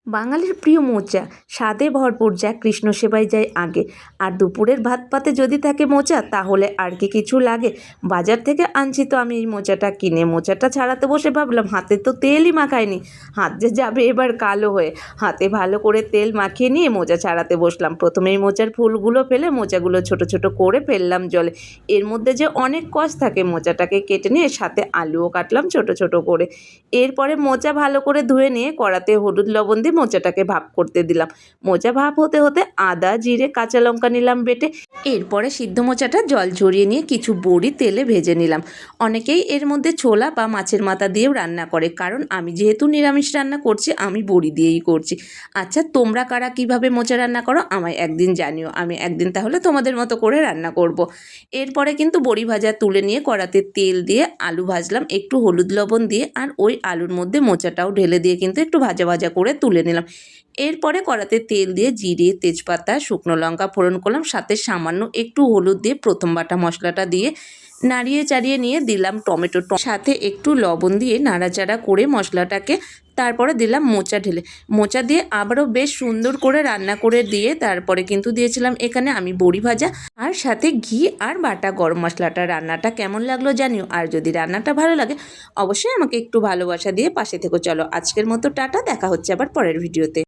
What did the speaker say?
বাঙালির প্রিয় মোচা, স্বাদে ভরপুর যা কৃষ্ণ সেবায় যায় আগে। আর দুপুরের ভাত পাতে যদি থাকে মোচা, তাহলে আর কি কিছু লাগে। বাজার থেকে আনছি তো আমি এই মোচাটা কিনে। মোচাটা ছাড়াতে বসে ভাবলাম হাতে তো তেলই মাখায়নি, হাত যে যাবে এবার কালো হয়ে। হাতে ভালো করে তেল মাখিয়ে নিয়ে মোচা ছাড়াতে বসলাম। প্রথমেই মোচার ফুলগুলো ফেলে মোচাগুলো ছোট ছোট করে ফেললাম জলে। এর মধ্যে যে অনেক কষ থাকে, মোচাটাকে কেটে নিয়ে সাথে আলুও কাটলাম ছোট ছোট করে। এরপরে মোচা ভালো করে ধুয়ে নিয়ে কড়াতে হলুদ লবণ দিয়ে মোচাটাকে ভাপ করতে দিলাম। মোচা ভাপ হতে হতে আদা জিরে কাঁচা লঙ্কা নিলাম বেটে। এরপরে সিদ্ধ মোচাটা জল ঝরিয়ে নিয়ে কিছু বড়ি তেলে ভেজে নিলাম। অনেকেই এর মধ্যে ছোলা বা মাছের মাথা দিয়েও রান্না করে, কারণ আমি যেহেতু নিরামিষ রান্না করছি আমি বড়ি দিয়েই করছি। আচ্ছা, তোমরা কারা কিভাবে মোচা রান্না করো আমায় একদিন জানিও, আমি একদিন তাহলে তোমাদের মতো করে রান্না করব। এরপরে কিন্তু বড়ি ভাজা তুলে নিয়ে কড়াতে তেল দিয়ে আলু ভাজলাম একটু হলুদ লবণ দিয়ে, আর ওই আলুর মধ্যে মোচাটাও ঢেলে দিয়ে কিন্তু একটু ভাজা ভাজা করে তুলে নিলাম। এরপরে কড়াতে তেল দিয়ে জিরে তেজপাতা শুকনো লঙ্কা ফোড়ন করলাম, সাথে সামান্য একটু হলুদ দিয়ে প্রথম বাটা মশলাটা দিয়ে নাড়িয়ে চাড়িয়ে নিয়ে দিলাম টমেটো, সাথে একটু লবণ দিয়ে নাড়াচাড়া করে মশলাটাকে তারপরে দিলাম মোচা ঢেলে। মোচা দিয়ে আবারও বেশ সুন্দর করে রান্না করে দিয়ে তারপরে কিন্তু দিয়েছিলাম এখানে আমি বড়ি ভাজা আর সাথে ঘি আর বাটা গরম মশলাটা। রান্নাটা কেমন লাগলো জানিও, আর যদি রান্নাটা ভালো লাগে অবশ্যই আমাকে একটু ভালোবাসা দিয়ে পাশে থেকো। চলো আজকের মতো টাটা, দেখা হচ্ছে আবার পরের ভিডিওতে।